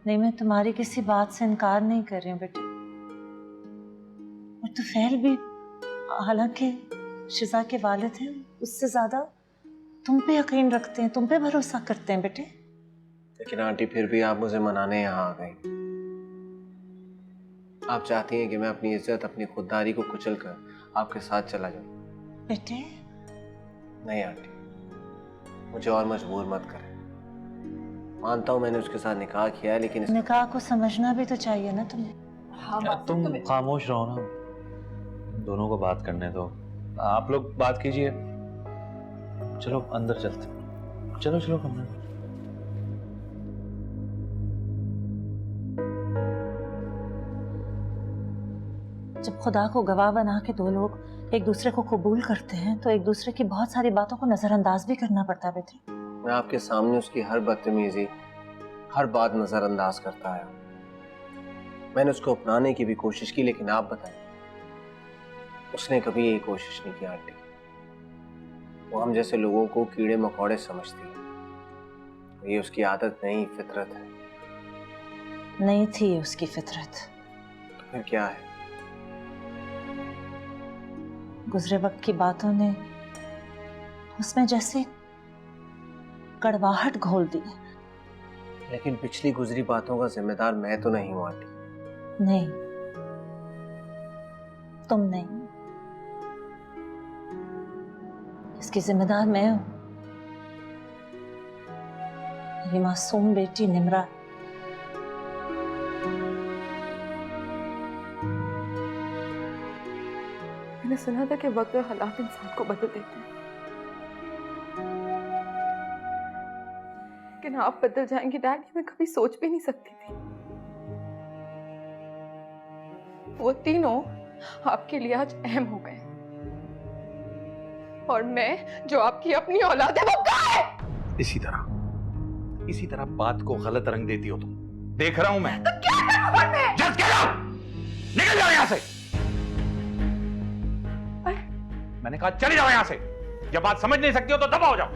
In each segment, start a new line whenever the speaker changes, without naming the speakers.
नहीं, मैं तुम्हारी किसी बात से इनकार नहीं कर रही हूँ बेटे। और तुफैल भी हालांकि शिजा के वालिद हैं, उससे ज्यादा तुम पे यकीन रखते हैं, तुम पे भरोसा करते हैं बेटे।
लेकिन आंटी फिर भी आप मुझे मनाने यहाँ आ गई। आप चाहती हैं कि मैं अपनी इज्जत, अपनी खुददारी को कुचल कर आपके साथ चला जाऊं।
बेटे
नहीं आंटी, मुझे और मजबूर मत करें। मानता हूं मैंने उसके साथ निकाह किया है, लेकिन
निकाह को समझना भी तो चाहिए ना तुम्हें।
हाँ, तुम खामोश रहो ना, दोनों को बात करने दो। आप लोग बात कीजिए। चलो अंदर चलते, चलो चलो कमरे में।
जब खुदा को गवाह बना के दो लोग एक दूसरे को कबूल करते हैं तो एक दूसरे की बहुत सारी बातों को नजरअंदाज भी करना पड़ता है बेटे।
मैं आपके सामने उसकी हर बदतमीजी, हर बात नजरअंदाज करता आया। मैंने उसको अपनाने की भी कोशिश की, लेकिन आप बताएं, उसने कभी ये कोशिश नहीं की आंटी। वो हम जैसे लोगों को कीड़े मकोड़े समझती है। ये उसकी आदत नहीं, फितरत है।
नहीं थी उसकी फितरत।
तो फिर क्या है?
गुजरे वक्त की बातों ने उसमें जैसे कड़वाहट घोल दी है।
लेकिन पिछली गुजरी बातों का जिम्मेदार मैं तो नहीं हूं आंटी।
नहीं, तुम नहीं, इसकी जिम्मेदार मैं हूं। ये मासूम बेटी निम्रा।
मैंने सुना था कि वक्त और हालात इंसान को बदल देते हैं, लेकिन आप बदल जाएंगे डैडी, मैं कभी सोच भी नहीं सकती थी। वो तीनों आपके लिए आज अहम हो गए, और मैं जो आपकी अपनी औलाद है वो कहाँ है?
इसी तरह बात को गलत रंग देती हो तुम। देख रहा हूं मैं।
तो क्या करूं मैं?
जल्द करो! निकल जाओ यहां से। मैंने कहा चली जाओ यहां से। जब बात समझ नहीं सकती हो तो दबा हो जाओ।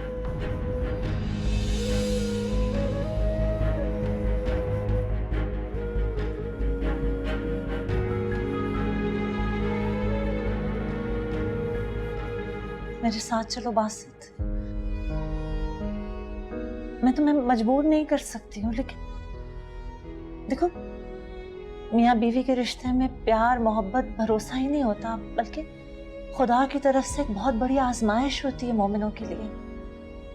मेरे साथ चलो बासित। मैं तुम्हें मजबूर नहीं कर सकती हूँ, लेकिन देखो, मियाँ बीवी के रिश्ते में प्यार, मोहब्बत, भरोसा ही नहीं होता, बल्कि खुदा की तरफ से एक बहुत बड़ी आजमाइश होती है मोमिनों के लिए,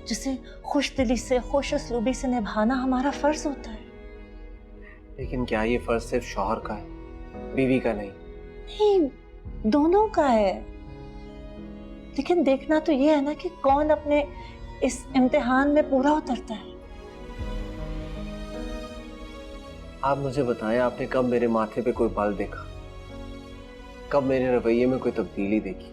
जिसे खुश दिली से, खुश उसलूबी से निभाना हमारा फर्ज होता है।
लेकिन क्या ये फर्ज सिर्फ शौहर का है, बीवी का नहीं?
नहीं, दोनों का है। लेकिन देखना तो ये है ना कि कौन अपने इस इम्तिहान में पूरा उतरता है।
आप मुझे बताएं, आपने कब मेरे माथे पे कोई बाल देखा? कब मेरे रवैये में कोई तब्दीली देखी?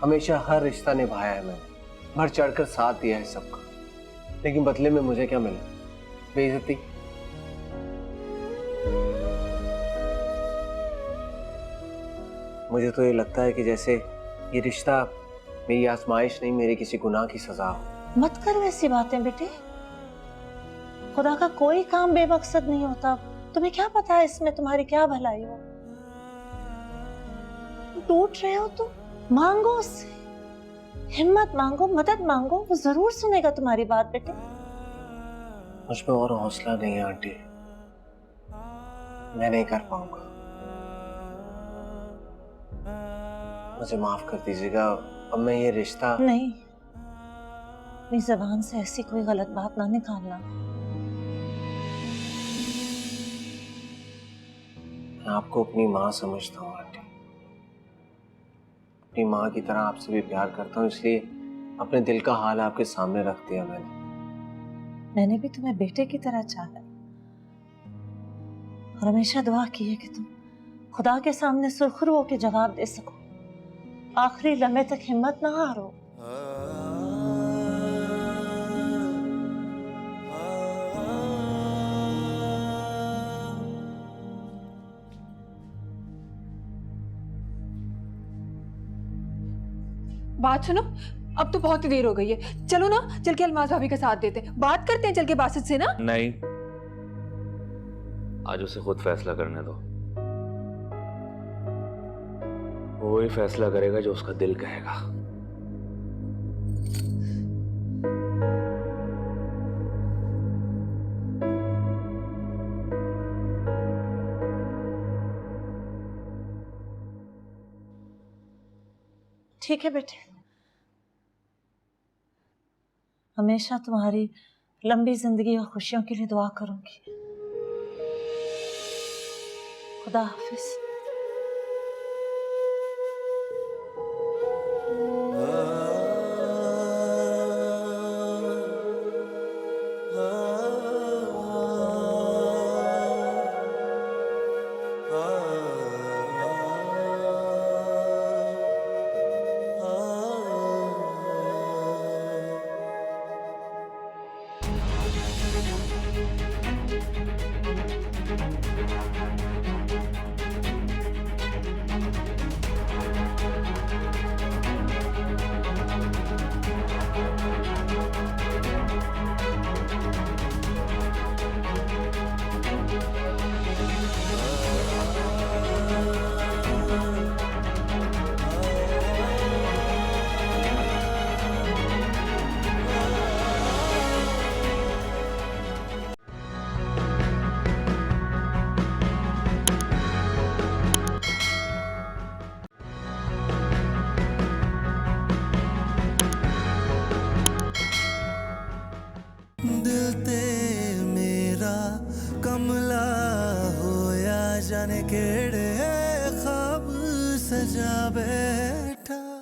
हमेशा हर रिश्ता निभाया है मैंने, बढ़ चढ़कर साथ दिया है सबका, लेकिन बदले में मुझे क्या मिला? बेइज्जती। मुझे तो ये लगता है कि जैसे ये रिश्ता मेरी आजमाइश नहीं, मेरे किसी गुनाह की सजा हो।
मत कर वैसी बातें बेटे। खुदा का कोई काम बेमकसद नहीं होता। तुम्हें क्या पता है इसमें तुम्हारी क्या भलाई हो? टूट रहे हो तो मांगो उससे, हिम्मत मांगो, मदद मांगो, वो जरूर सुनेगा तुम्हारी बात बेटे।
मुझ में और हौसला नहीं है आंटी, मैं नहीं कर पाऊंगा। मुझे माफ कर दीजिएगा। अब मैं ये रिश्ता
नहीं, अपनी जबान से ऐसी कोई गलत बात ना निकालना।
मैं आपको अपनी माँ समझता हूँ आंटी, अपनी माँ की तरह आपसे भी प्यार करता हूँ, इसलिए अपने दिल का हाल आपके सामने रख दिया
मैंने भी तुम्हें बेटे की तरह चाहा और हमेशा दुआ की है कि तुम खुदा के सामने सुरखरू होकर जवाब दे सको, आखिरी लम्हे तक हिम्मत ना हारो।
बात सुनो, अब तो बहुत ही देर हो गई है, चलो ना चल के अलमाज भाभी का साथ देते हैं, बात करते हैं चल के बासित से ना।
नहीं, आज उसे खुद फैसला करने दो। वो ही फैसला करेगा जो उसका दिल कहेगा।
ठीक है बेटे, हमेशा तुम्हारी लंबी जिंदगी और खुशियों के लिए दुआ करूंगी। खुदा हाफिज।
दिल ते मेरा कमला होया जाने केड़े ख्वाब सजावे